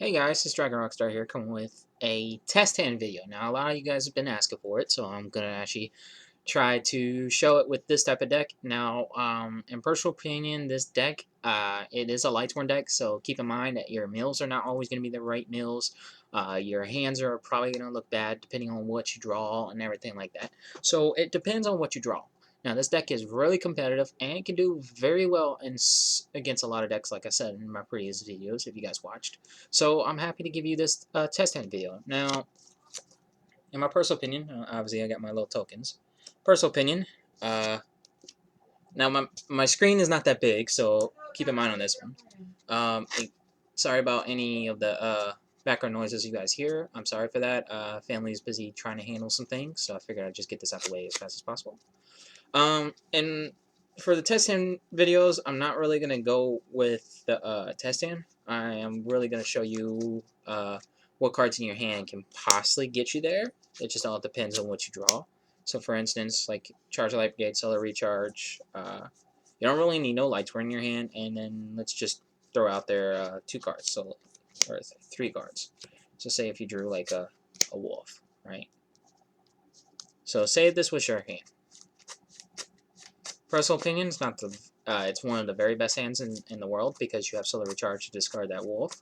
Hey guys, it's Dragon Rockstar here, coming with a test hand video. Now, a lot of you guys have been asking for it, so I'm gonna actually try to show it with this type of deck. Now, in personal opinion, this deck, it is a Lightsworn deck, so keep in mind that your mills are not always gonna be the right mills. Your hands are probably gonna look bad depending on what you draw and everything like that. So it depends on what you draw. Now, this deck is really competitive and can do very well against a lot of decks, like I said in my previous videos, if you guys watched. So I'm happy to give you this test hand video. Now, in my personal opinion, obviously I got my little tokens. Personal opinion, now my screen is not that big, so keep in mind on this one. Sorry about any of the background noises you guys hear. I'm sorry for that. Family's busy trying to handle some things, so I figured I'd just get this out the way as fast as possible. And for the test hand videos, I'm not really going to go with the test hand. I am really going to show you what cards in your hand can possibly get you there. It just all depends on what you draw. So for instance, like Charge Light Brigade, Solar Recharge, you don't really need no Lightsworn in your hand, and then let's just throw out there 2 cards, or 3 cards. So say if you drew like a Wulf, right? So say this was your hand. Personal opinion, it's not the it's one of the very best hands in the world because you have Solar Recharge to discard that Wulf.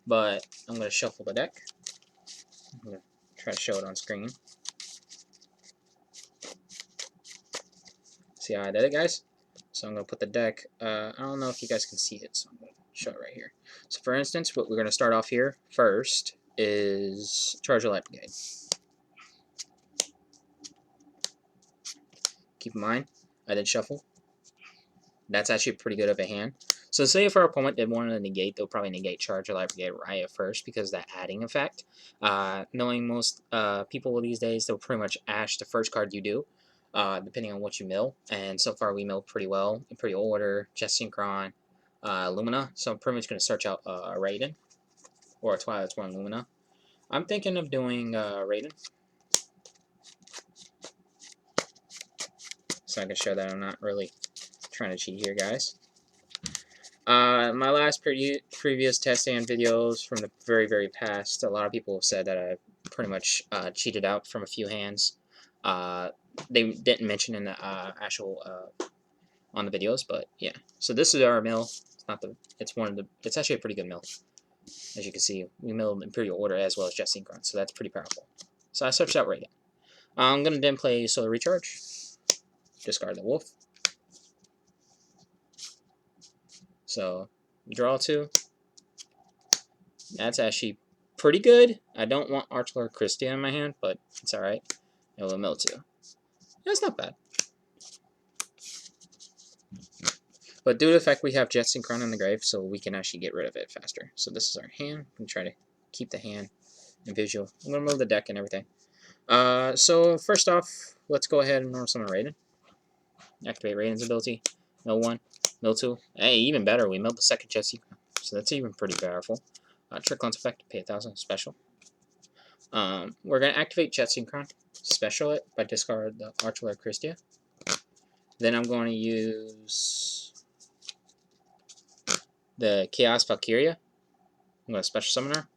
But I'm going to shuffle the deck. I'm going to try to show it on screen. See how I did it, guys? So I'm going to put the deck, I don't know if you guys can see it, so I'm going to show it right here. So for instance, what we're going to start off here first is Charge Light Brigade. Keep in mind, I did shuffle. That's actually pretty good of a hand. So say if our opponent did want to negate, they'll probably negate Charge Light Brigade right at first because of that adding effect. Knowing most people these days, they'll pretty much ash the first card you do, depending on what you mill. And so far we milled pretty well. Imperial Order, Synchron, Lumina. So I'm pretty much going to search out a Raiden or a Twilightsworn Lumina. I'm thinking of doing Raiden. So I can show that I'm not really trying to cheat here, guys. My last previous test hand videos from the very past, a lot of people have said that I pretty much cheated out from a few hands. They didn't mention in the actual on the videos, but yeah. So this is our mill. It's not the. It's one of the. It's actually a pretty good mill. As you can see, we milled Imperial Order as well as Synchron, so that's pretty powerful. So I searched out Raiden. I'm gonna then play Solar Recharge. Discard the Wulf. So, draw 2. That's actually pretty good. I don't want Archlord Kristya in my hand, but it's alright. It will mill 2. That's not bad. But due to the fact we have Synchron in the grave, so we can actually get rid of it faster. So this is our hand. We try to keep the hand in visual. I'm going to move the deck and everything. So first off, let's go ahead and normal summon Raiden. Activate Raiden's ability. Mill 1. Mill 2. Hey, even better, we milled the second Synchron. So that's even pretty powerful. Trick Lens effect, pay 1,000, special. We're going to activate Synchron, special it by discard the Archlord Kristya. Then I'm going to use the Chaos Valkyria. I'm going to special summon her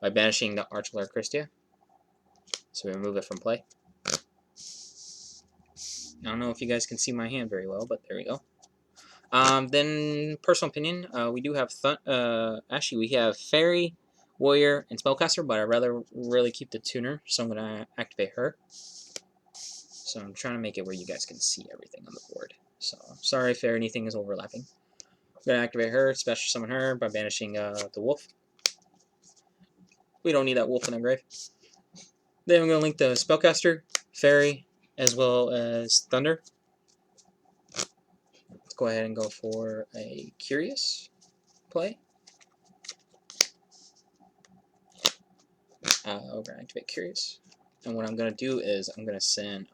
by banishing the Archlord Kristya. So we remove it from play. I don't know if you guys can see my hand very well, but there we go. Then, personal opinion, we do have actually we have Fairy, Warrior, and Spellcaster, but I'd rather really keep the Tuner, so I'm going to activate her. So I'm trying to make it where you guys can see everything on the board. So, sorry if anything is overlapping. I'm going to activate her, special summon her by banishing the Wulf. We don't need that Wulf in the grave. Then I'm going to link the Spellcaster, Fairy, as well as Thunder. Let's go ahead and go for a Curious play. We're going to activate Curious. And what I'm going to do is I'm going to send,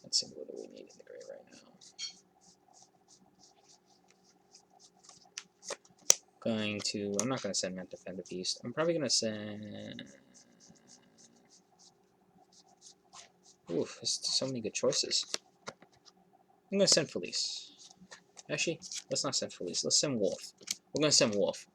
let's see, what do we need in the grave right now? I'm not going to send that Defend the Beast. I'm probably going to send, oof, there's so many good choices. I'm going to send Felis. Actually, let's not send Felis. Let's send Wulf. We're going to send Wulf.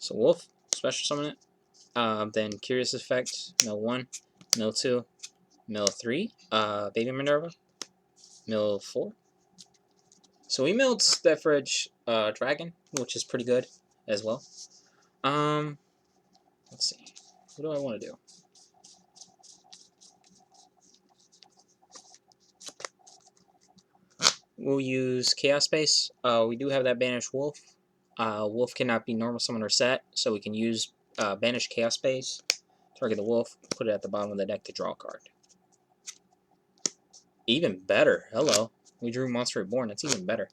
So Wulf, special summon it. Then Curious Effect, mill 1, mill 2, mill 3, Baby Minerva, mill 4. So we milled Starliege Dragon, which is pretty good as well. Let's see. What do I want to do? We'll use Chaos Space. We do have that Banished Wulf. Wulf cannot be normal summon or set, so we can use Banished Chaos Space, target the Wulf, put it at the bottom of the deck to draw a card. Even better. Hello. We drew Monster Reborn. That's even better.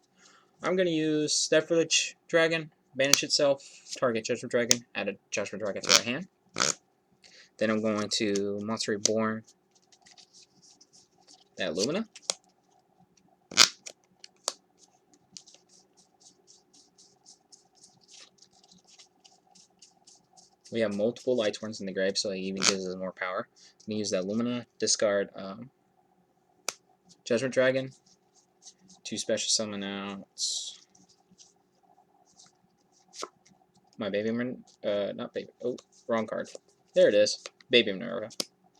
I'm going to use Starliege Dragon, banish itself, target Judgement Dragon, add a Judgement Dragon to our hand. Then I'm going to Monster Reborn that Lumina. We have multiple Lightsworns in the grave, so it even gives us more power. I'm going to use that Lumina, discard Judgement Dragon, to special summon out my Baby Minerva, not Baby, oh, wrong card. There it is, Baby Minerva,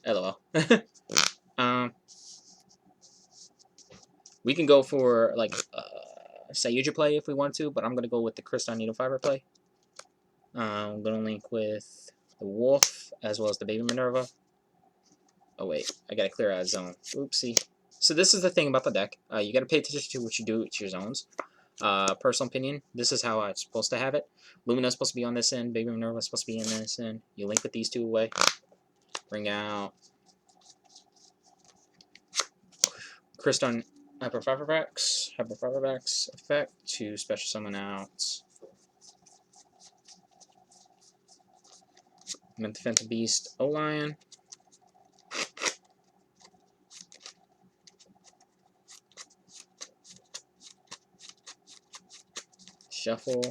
LOL. We can go for, like, Sayuja play if we want to, but I'm going to go with the Crystron Needle Fiber play. I'm going to link with the Wulf, as well as the Baby Minerva. Oh wait, I gotta clear out a zone. Oopsie. So this is the thing about the deck. You gotta pay attention to what you do to your zones. Personal opinion, this is how I'm supposed to have it. Lumina's supposed to be on this end, Baby Minerva's supposed to be in this end. You link with these two away. Bring out Crystron Halqifibrax effect to special summon out Phantom Beast O-Lion. Shuffle.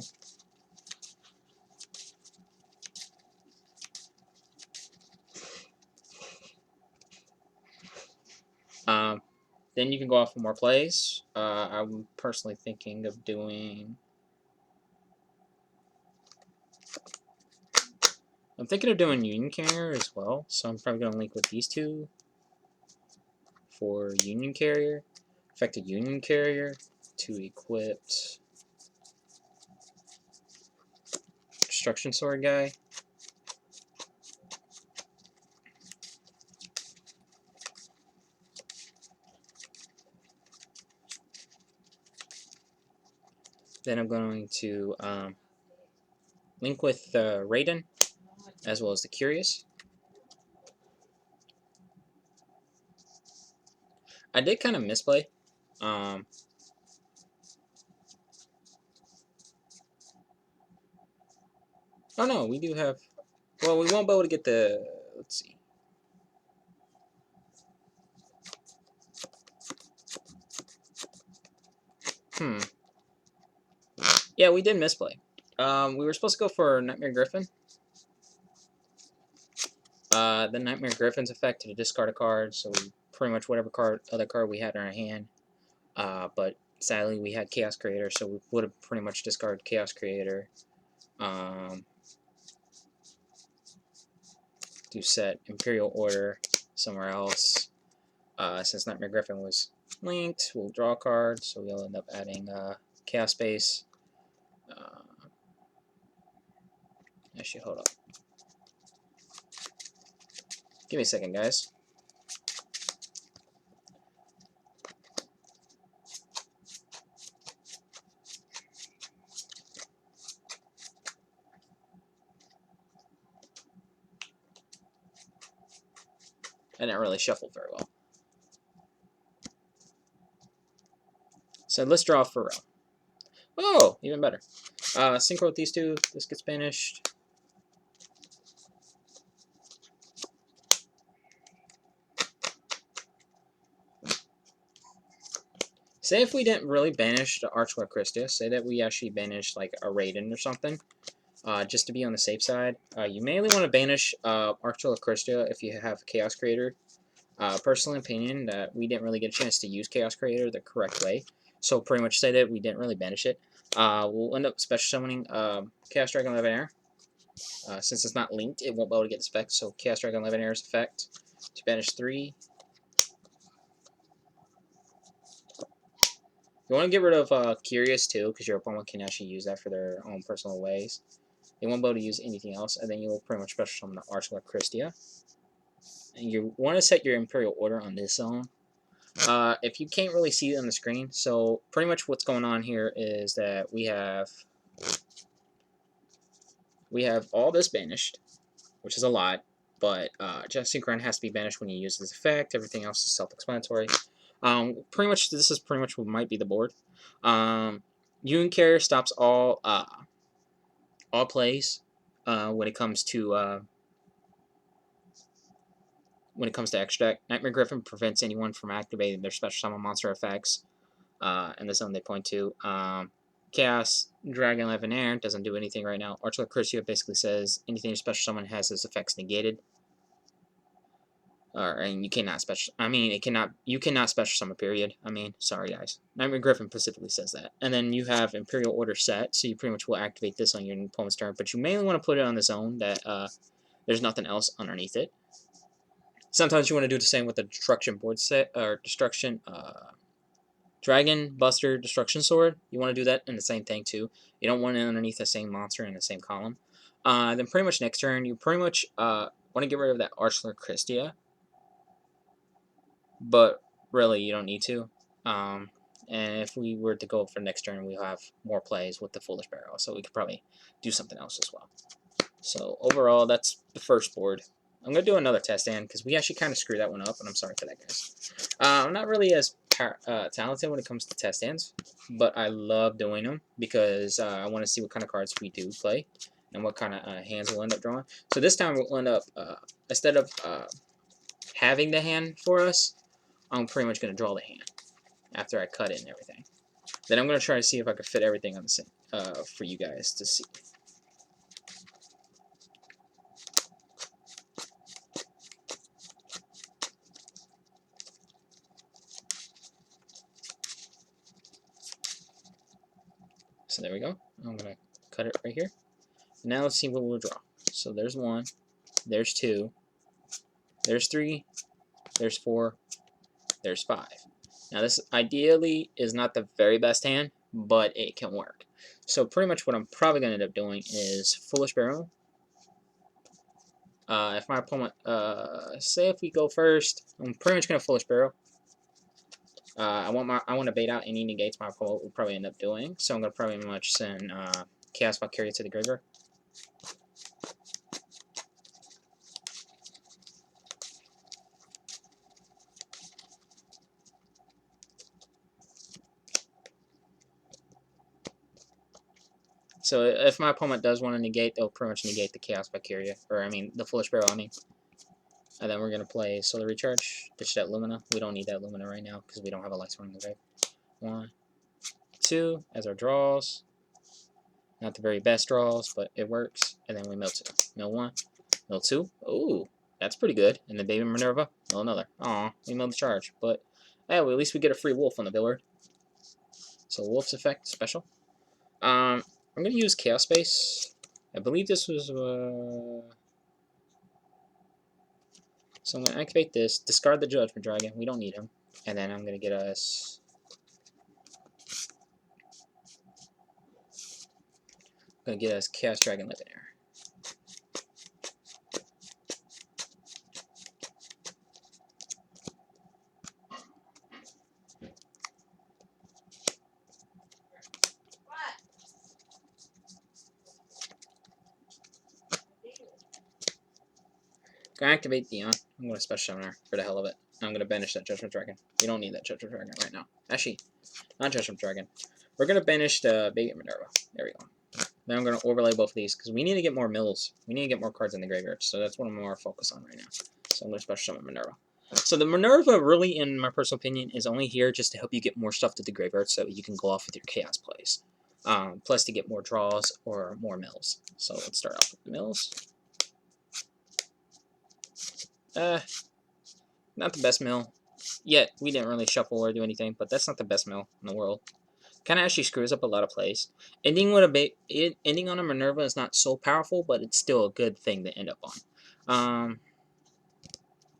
Then you can go off for more plays. I'm personally thinking of doing... I'm thinking of doing Union Carrier as well, so I'm probably going to link with these two for Union Carrier. Affected Union Carrier to equip Destruction Sword guy. Then I'm going to link with Raiden, as well as the Curious. I did kind of misplay. Oh no, we do have... Well, we won't be able to get the... Let's see. Yeah, we did misplay. We were supposed to go for Knightmare Gryphon. The Knightmare Gryphon's effect to discard a card, so we pretty much whatever other card we had in our hand. But sadly, we had Chaos Creator, so we would have pretty much discarded Chaos Creator. To set Imperial Order somewhere else. Since Knightmare Gryphon was linked, we'll draw a card, so we'll end up adding Chaos Space. Actually, hold up. Give me a second, guys. I didn't really shuffle very well. So let's draw for row. Oh, even better. Synchro with these two. This gets banished. Say if we didn't really banish the Archlord Kristya, say that we actually banished like a Raiden or something, just to be on the safe side. You mainly want to banish Archlord Kristya if you have Chaos Creator. Personal opinion that we didn't really get a chance to use Chaos Creator the correct way, so pretty much say that we didn't really banish it. We'll end up special summoning Chaos Dragon Levianeer Since it's not linked, it won't be able to get this effect. So Chaos Dragon Levianeer's effect to banish 3. You want to get rid of Curious too, because your opponent can actually use that for their own personal ways. They won't be able to use anything else, and then you'll pretty much special summon the Archlord Kristya. And you want to set your Imperial Order on this zone. If you can't really see it on the screen, so pretty much what's going on here is that we have all this banished, which is a lot, but just Synchron has to be banished when you use this effect. Everything else is self-explanatory. Pretty much, this is pretty much what might be the board. Union Carrier stops all plays when it comes to extra deck. Knightmare Gryphon prevents anyone from activating their special summon monster effects in the zone they point to. Chaos Dragon Levianeer doesn't do anything right now. Archlord Kristya basically says anything your special summon has its effects negated. And you cannot special. You cannot special summon. Period. Sorry guys. Knightmare Gryphon specifically says that. And then you have Imperial Order set, so you pretty much will activate this on your opponent's turn. But you mainly want to put it on the zone that there's nothing else underneath it. Sometimes you want to do the same with the Destruction board set or Destruction Dragon Buster Destruction Sword. You want to do that in the same thing too. You don't want it underneath the same monster in the same column. Then pretty much next turn, you pretty much want to get rid of that Archlord Kristya. But really, you don't need to. And if we were to go for next turn, we'll have more plays with the Foolish Barrel, so we could probably do something else as well. So overall, that's the first board. I'm going to do another test stand, because we actually kind of screwed that one up, and I'm sorry for that, guys. I'm not really as talented when it comes to test stands, but I love doing them, because I want to see what kind of cards we do play, and what kind of hands we'll end up drawing. So this time we'll end up, instead of having the hand for us, I'm pretty much going to draw the hand after I cut it and everything. Then I'm going to try to see if I can fit everything on the same for you guys to see. So there we go. I'm going to cut it right here. Now let's see what we'll draw. So there's 1, there's 2, there's 3, there's 4, there's 5. Now this ideally is not the very best hand, but it can work. So pretty much what I'm probably going to end up doing is Foolish Barrel. If my opponent, say if we go first, I'm pretty much going to Foolish Barrel. I want to bait out any negates my opponent will probably end up doing. So I'm going to probably much send Chaos Valkyria to the graveyard. So if my opponent does want to negate, they'll pretty much negate the Chaos Valkyria, or the Foolish Barrel, And then we're going to play Solar Recharge, ditch that Lumina. We don't need that Lumina right now, because we don't have a Lightsworn in the grave. 1, 2, as our draws. Not the very best draws, but it works. And then we mill 2. Mill 1, mill 2. Ooh, that's pretty good. And then Baby Minerva, mill another. Aw, we milled the charge. But, hey, well, at least we get a free Wulf on the board. So Wulf's effect, special. I'm going to use Chaos Space. I believe this was... So I'm going to activate this, discard the Judgement Dragon. We don't need him. And then I'm going to get us... Chaos Dragon Levianeer. I'm going to activate Dion. I'm going to Special Summoner for the hell of it. I'm going to banish that Judgement Dragon. We don't need that Judgement Dragon right now. Actually, not Judgement Dragon. We're going to banish the Baby Minerva. There we go. Then I'm going to overlay both of these, because we need to get more mills. We need to get more cards in the graveyard, so that's what I'm more focused on right now. So I'm going to Special Summon Minerva. So the Minerva, really, in my personal opinion, is only here just to help you get more stuff to the graveyard so you can go off with your Chaos plays. Plus to get more draws or more mills. So let's start off with the mills. Not the best mill. Yet, we didn't really shuffle or do anything, but that's not the best mill in the world. kind of actually screws up a lot of plays. Ending with ending on a Minerva is not so powerful, but it's still a good thing to end up on.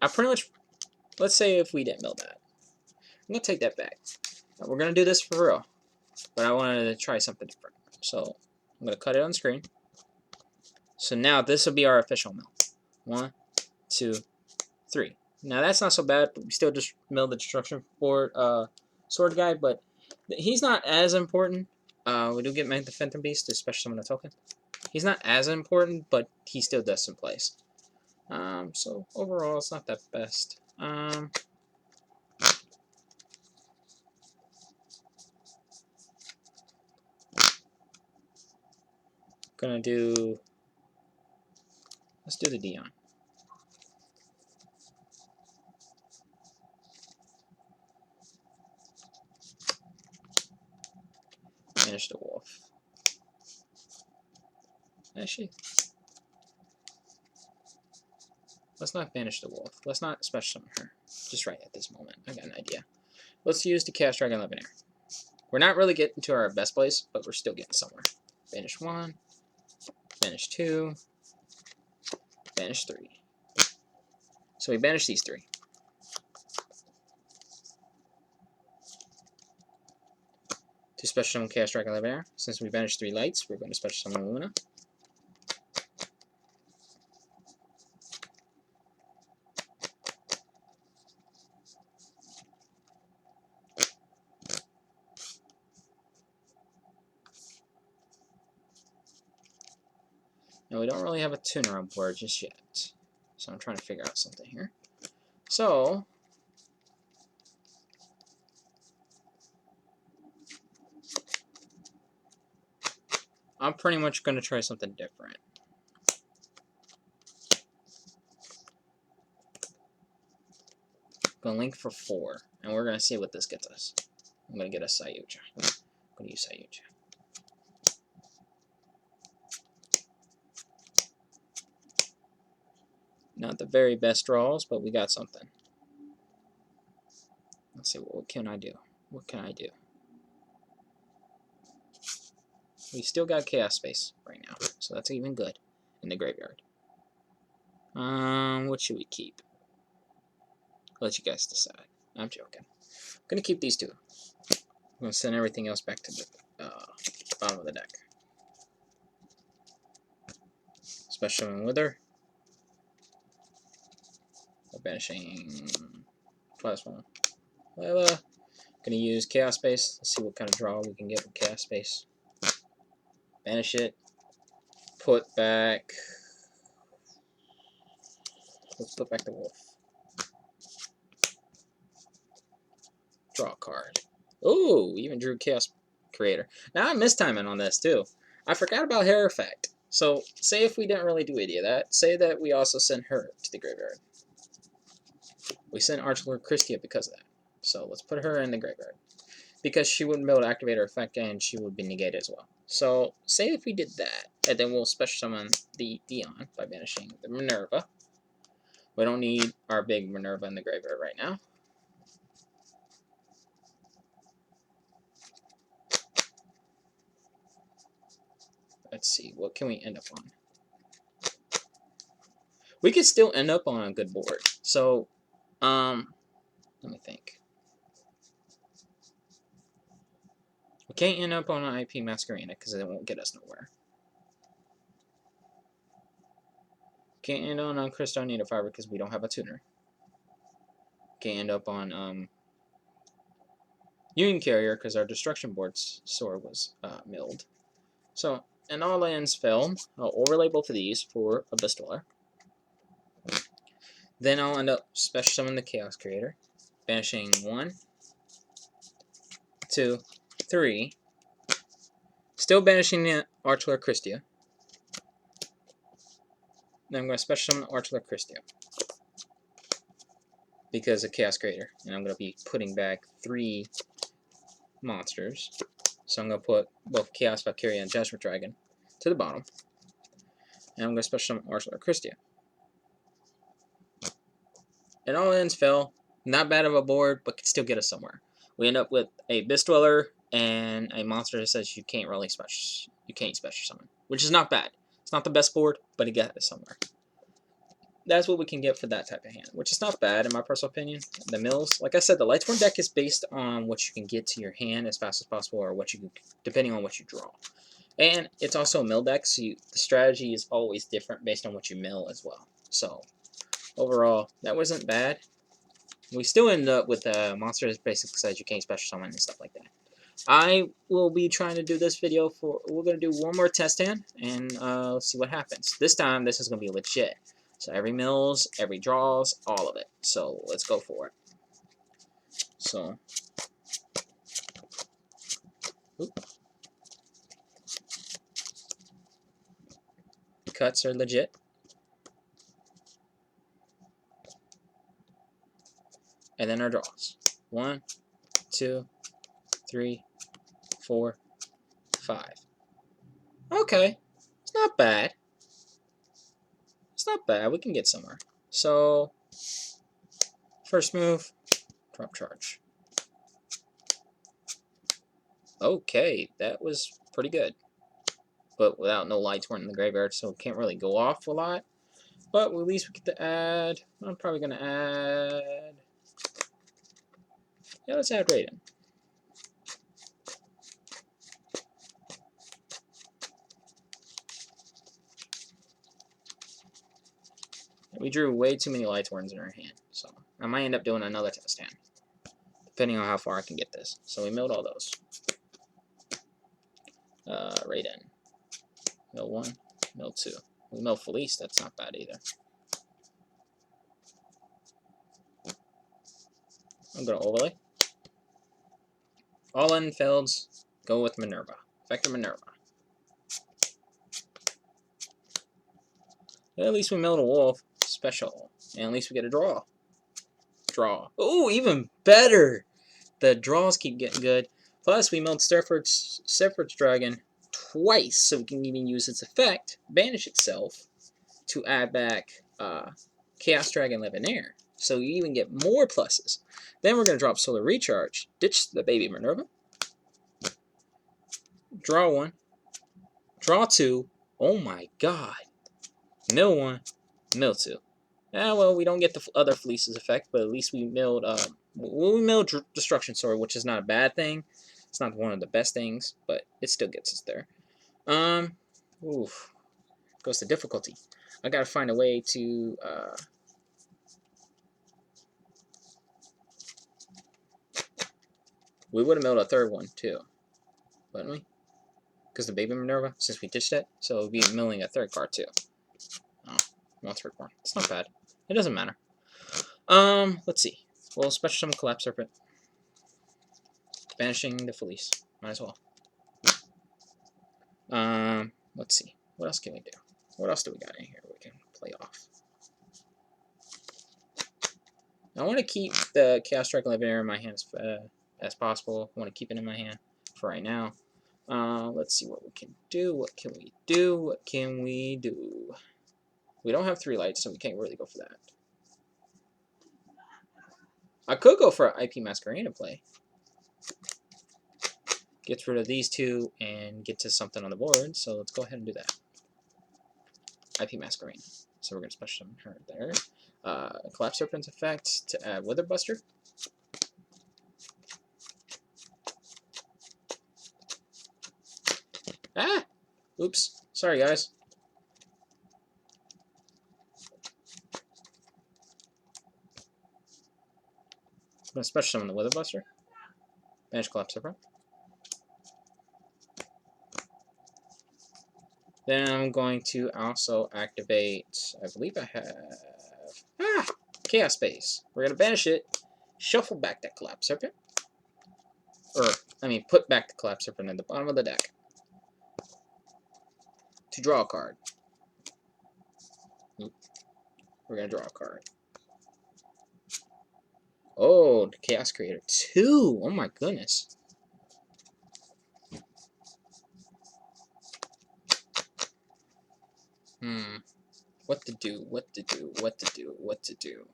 I pretty much, let's say if we didn't mill that, I'm gonna take that back. We're gonna do this for real, but I wanted to try something different, so I'm gonna cut it on screen. So now this will be our official mill. 1, 2, 3. Now that's not so bad, but we still just milled the destruction board sword guy, but he's not as important. We do get the Phantom Beast to special summon a token. He's not as important, but he still does some plays. So overall, it's not that best. Gonna do. Let's do the Dion. Banish the Wulf. Actually, let's not banish the Wulf. Let's not special summon her. Just right at this moment. I got an idea. Let's use the Chaos Dragon Levianeer. We're not really getting to our best place, but we're still getting somewhere. Banish 1. Banish 2. Banish 3. So we banish these 3. To special summon Chaos Dragon Levianeer. Since we banished 3 lights, we're going to special summon Lumina. Now we don't really have a tuner on board just yet, so I'm trying to figure out something here. So I'm pretty much going to try something different. Going to link for 4, and we're going to see what this gets us. I'm going to get a Sayuja. I'm going to use Sayuja. Not the very best draws, but we got something. Let's see, what can I do? What can I do? We still got Chaos Space right now, so that's even good in the graveyard. What should we keep? I'll let you guys decide. I'm joking. I'm going to keep these 2. I'm going to send everything else back to the bottom of the deck. Special Summon Wither. We're banishing Twilightsworn. Lyla. Gonna use Chaos Space. Let's see what kind of draw we can get with Chaos Space. Banish it. Put back. Let's put back the Wulf. Draw a card. Ooh, we even drew Chaos Creator. Now I'm mistiming on this too. I forgot about her effect. So say if we didn't really do any of that, say that we also send her to the graveyard. We sent Archlord Kristya because of that. So let's put her in the graveyard. Because she wouldn't be able to activate her effect and she would be negated as well. So say if we did that, and then we'll special summon the Dion by banishing the Minerva. We don't need our big Minerva in the graveyard right now. Let's see, what can we end up on? We could still end up on a good board. So, let me think. We can't end up on an IP Masquerena because it won't get us nowhere. Can't end on Crystron Halqifibrax because we don't have a tuner. Can't end up on Union Carrier because our Destruction Board's sword was milled. So, and all lands fell. I'll overlay both of these for a Bestoler. Then I'll end up special summoning the Chaos Creator, banishing 1, 2, 3. Still banishing the Archlord Kristya. Then I'm going to special summon the Archlord Kristya because of Chaos Creator, and I'm going to be putting back 3 monsters. So I'm going to put both Chaos Valkyria and Judgement Dragon to the bottom, and I'm going to special summon Archlord Kristya. And all ends fell. Not bad of a board, but can still get us somewhere. We end up with a Beast Dweller, and a monster that says you can't special summon, which is not bad. It's not the best board, but it gets it somewhere. That's what we can get for that type of hand, which is not bad in my personal opinion. The mills, like I said, the Lightsworn deck is based on what you can get to your hand as fast as possible, or what you can, depending on what you draw. And it's also a mill deck, so the strategy is always different based on what you mill as well. So overall, that wasn't bad. We still ended up with a monster that basically says you can't special summon and stuff like that. I will be trying to do this video for, we're going to do one more test hand, and let's see what happens. This time, this is going to be legit. So every mills, every draws, all of it. So let's go for it. So, cuts are legit. And then our draws. 1, 2, 3, 4, 5. Okay, it's not bad. It's not bad. We can get somewhere. So, first move, drop charge. Okay, that was pretty good. But without no Lightsworn in the graveyard, so it can't really go off a lot. But at least we get to add. I'm probably going to add. Yeah, let's add Raiden. We drew way too many Lightsworns in our hand, so I might end up doing another test hand, depending on how far I can get this. So we milled all those. Raiden. Mill 1, mill 2. We mill Felis, that's not bad either. I'm going to overlay. All in fields, go with Minerva. Vector Minerva. Yeah, at least we milled a Wulf. Special. And at least we get a draw. Draw. Oh, even better! The draws keep getting good. Plus, we milled Seyferent's Dragon twice, so we can even use its effect, banish itself, to add back Chaos Dragon Levianeer. So you even get more pluses. Then we're going to drop Solar Recharge, ditch the baby Minerva, draw 1, draw 2, oh my god, mill 1, mill 2. Ah, well, we don't get the other Felis's effect, but at least we milled, Destruction Sword, which is not a bad thing. It's not one of the best things, but it still gets us there. Oof. Goes to difficulty. I gotta find a way to, we would have milled a third one, too. Wouldn't we? Because the baby Minerva, since we ditched it, so it would be milling a third card, too. Oh, once Reborn. It's not bad. It doesn't matter. Let's see. We'll special summon Collaspserpent. Banishing the Felis. Might as well. Let's see. What else can we do? What else do we got in here we can play off? I want to keep the Chaos Dragon Levianeer in my hand as possible. I want to keep it in my hand for right now. Let's see what we can do. What can we do? What can we do? We don't have 3 lights, so we can't really go for that. I could go for an IP Masquerade play. Gets rid of these 2 and get to something on the board, so let's go ahead and do that. IP Masquerade. So we're going to special summon her there. Collaspserpent's effect to add Wyverbuster. Ah! Oops. Sorry, guys. I'm going to special summon the Wyverbuster. Banish Collaspserpent. Then I'm going to also activate, I believe I have, Chaos Space. We're going to banish it, shuffle back that Collaspserpent. Put back the Collaspserpent at the bottom of the deck. To draw a card. We're going to draw a card. Oh, the Chaos Creator 2! Oh my goodness. What to do, what to do, what to do, what to do.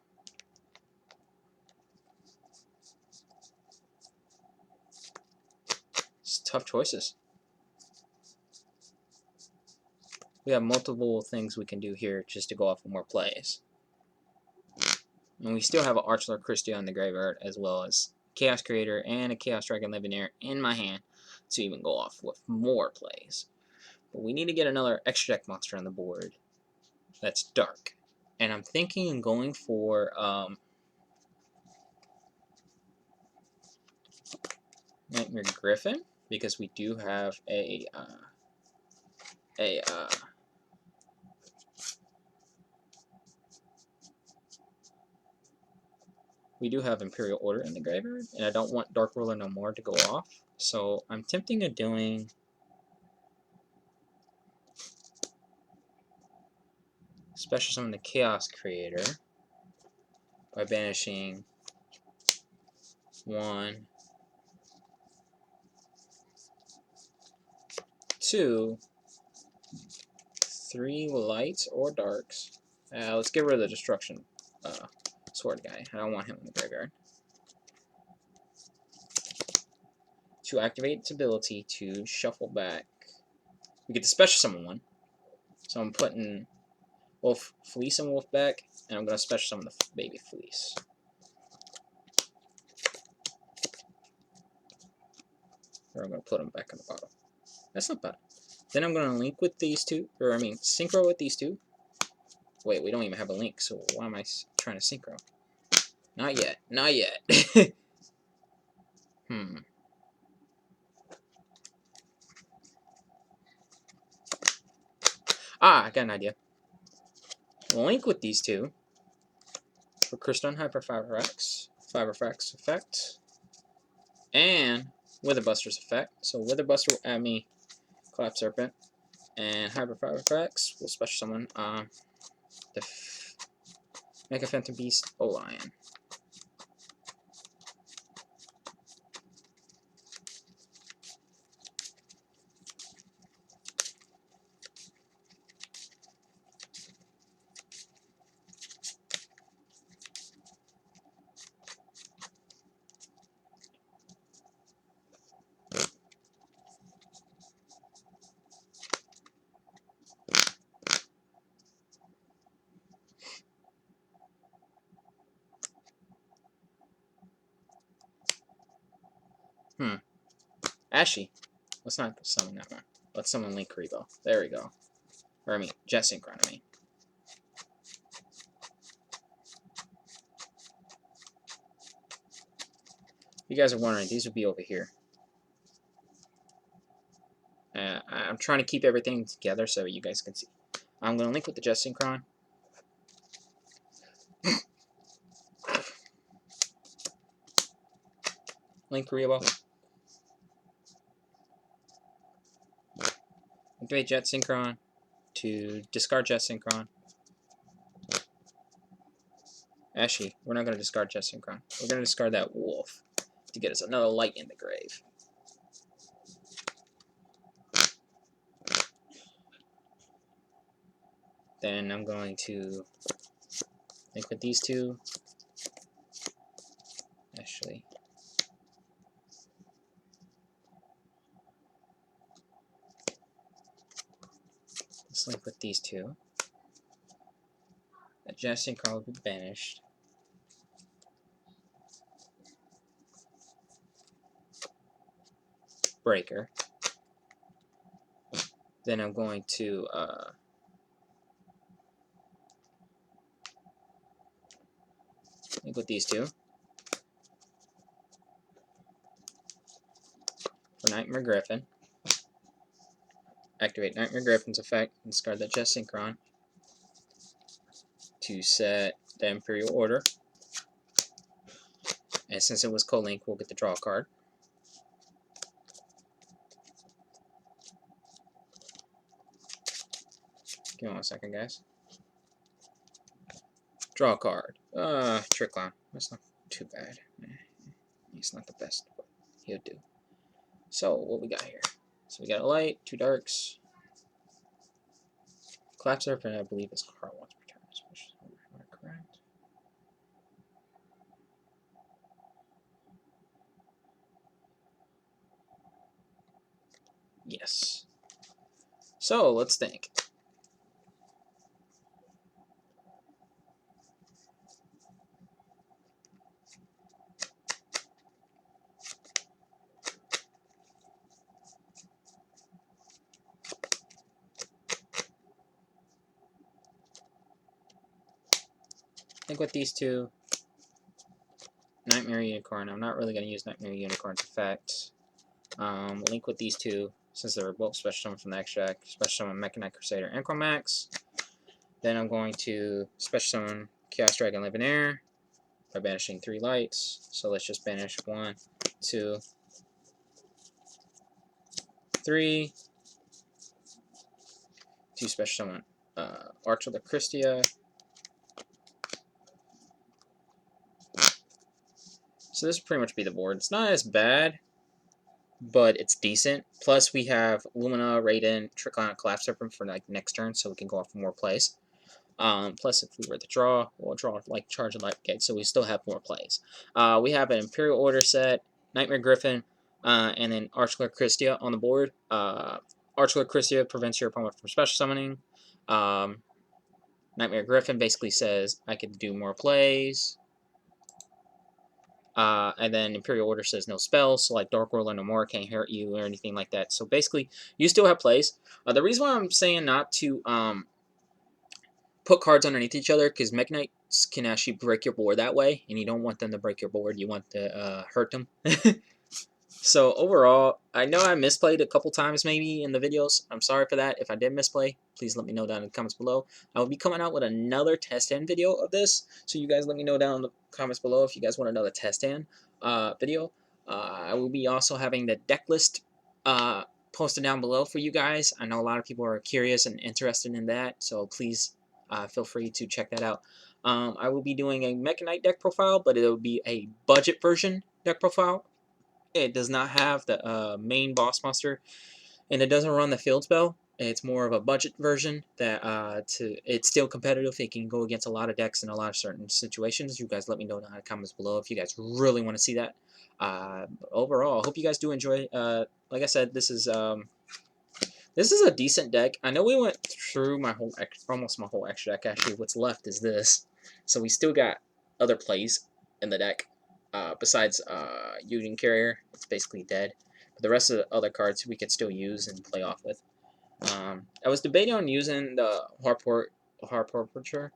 It's tough choices. We have multiple things we can do here just to go off of more plays. And we still have an Archlord Kristya in the graveyard, as well as Chaos Creator and a Chaos Dragon Levianeer in my hand to even go off with more plays. But we need to get another extra deck monster on the board that's dark. And I'm thinking going for Knightmare Gryphon, because we do have we do have Imperial Order in the graveyard, and I don't want Dark Ruler no more to go off. So I'm tempting of doing Special Summon the Chaos Creator by banishing 1, 2, 3 lights or darks. Let's get rid of the Destruction Sword guy. I don't want him in the graveyard. To activate its ability to shuffle back, we get the Special Summon one. So I'm putting both Felis and Wulf back, and I'm going to Special Summon the baby Felis. Or I'm going to put them back in the bottle. That's not bad. Then I'm going to link with these two, or I mean, synchro with these two. Wait, we don't even have a link, so why am I trying to synchro? Not yet. Not yet. I got an idea. Link with these two for Crystron Halqifibrax, Fiberfax effect, and Wyverbuster's effect. So Wyverbuster will add me Collaspserpent, and Halqifibrax will special summon the Mecha Phantom Beast Lion. Ashy. Let's not summon that one. Let's summon Link Rebo. There we go. Or I mean, Jet Synchron, I mean. You guys are wondering, these would be over here. I'm trying to keep everything together so you guys can see. I'm going to link with the Jet Synchron. Link Rebo. Activate Jet Synchron to discard Jet Synchron. Actually, we're not going to discard Jet Synchron. We're going to discard that Wulf to get us another light in the grave. Then I'm going to link with these two. Actually, let's link with these two. That Jet Synchron will be banished. Breaker. Then I'm going to link with these two for Knightmare Gryphon. Activate Knightmare Gryphon's effect and discard that Jet Synchron to set the Imperial Order. And since it was co-link, we'll get the draw card. Give me 1 second, guys. Draw a card. Trick Clown. That's not too bad. He's not the best, but he'll do. So, what we got here? So, we got a light, 2 darks. Collaspserpent, I believe, is card once per turn. Am I correct? So let's think. I think with these two, Knightmare Unicorn. I'm not really going to use Knightmare Unicorn's effect. Link with these two, since they're both special summon from the extract. Special summon Mecha Crusader and Chromax. Then I'm going to special summon Chaos Dragon Levianeer by banishing 3 lights. So let's just banish 1, 2, 3. To special summon Archlord Kristya. So this will pretty much be the board. It's not as bad, but it's decent. Plus we have Lumina, Raiden, Synchron, Collaspserpent for like next turn, so we can go off more plays. Plus if we were to draw, we'll draw like Charge and Brigade, so we still have more plays. We have an Imperial Order set, Knightmare Gryphon, and then Archlord Kristya on the board. Archlord Kristya prevents your opponent from special summoning. Knightmare Gryphon basically says I could do more plays. And then Imperial Order says no spells, so like Dark World or No More can't hurt you or anything like that. So basically, you still have plays. The reason why I'm saying not to put cards underneath each other, because Mech Knights can actually break your board that way, and you don't want them to break your board. You want to hurt them. So overall, I know I misplayed a couple times maybe in the videos. I'm sorry for that. If I did misplay, please let me know down in the comments below. I will be coming out with another test hand video of this, so you guys let me know down in the comments below if you guys want another test hand video. I will be also having the deck list posted down below for you guys. I know a lot of people are curious and interested in that, so please feel free to check that out. I will be doing a Mecha Knight deck profile, but it will be a budget version deck profile. It does not have the main boss monster, and it doesn't run the field spell. It's more of a budget version that it's still competitive. It can go against a lot of decks in a lot of certain situations. You guys let me know down in the comments below if you guys really want to see that. Overall, I hope you guys do enjoy. Like I said, this is a decent deck. I know we went through almost my whole extra deck. Actually, what's left is this. So we still got other plays in the deck. Besides Union Carrier, it's basically dead. But the rest of the other cards we could still use and play off with. I was debating on using the Harporture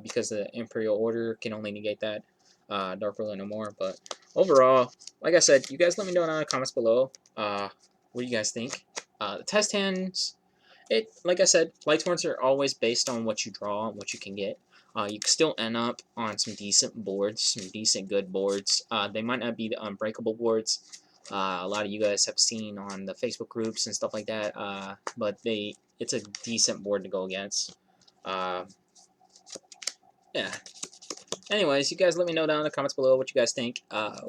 because the Imperial Order can only negate that. Dark World No More. But overall, like I said, you guys let me know down in the comments below what you guys think. The test hands, like I said, Lightsworns are always based on what you draw and what you can get. You can still end up on some decent boards, some decent good boards. They might not be the unbreakable boards. A lot of you guys have seen on the Facebook groups and stuff like that, but it's a decent board to go against. Yeah. Anyways, you guys let me know down in the comments below what you guys think.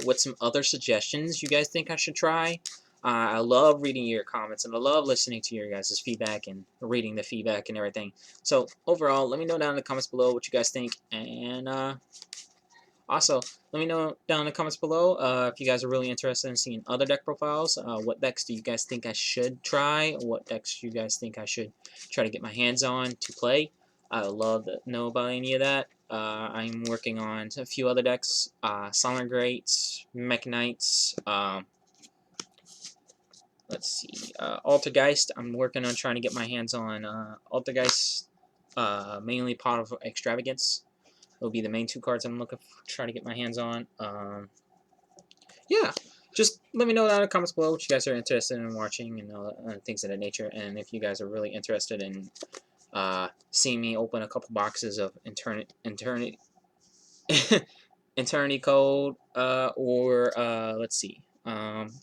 What some other suggestions you guys think I should try. I love reading your comments, and I love listening to your guys' feedback and reading the feedback and everything. So, overall, let me know down in the comments below what you guys think. And also, let me know down in the comments below if you guys are really interested in seeing other deck profiles. What decks do you guys think I should try? What decks do you guys think I should try to get my hands on to play? I would love to know about any of that. I'm working on a few other decks. Silent Greats, Mech Knights, let's see, Altergeist. I'm working on trying to get my hands on Altergeist, mainly Pot of Extravagance. Will be the main 2 cards I'm looking for, trying to get my hands on. Yeah, just let me know down in the comments below what you guys are interested in watching and things of that nature. And if you guys are really interested in seeing me open a couple boxes of Eternity Code or let's see.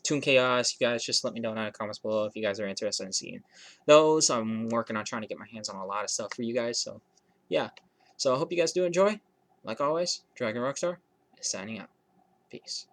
Toon Chaos, you guys just let me know down in the comments below if you guys are interested in seeing those. I'm working on trying to get my hands on a lot of stuff for you guys, so yeah. So I hope you guys do enjoy. Like always, Dragon Rockstar is signing out. Peace.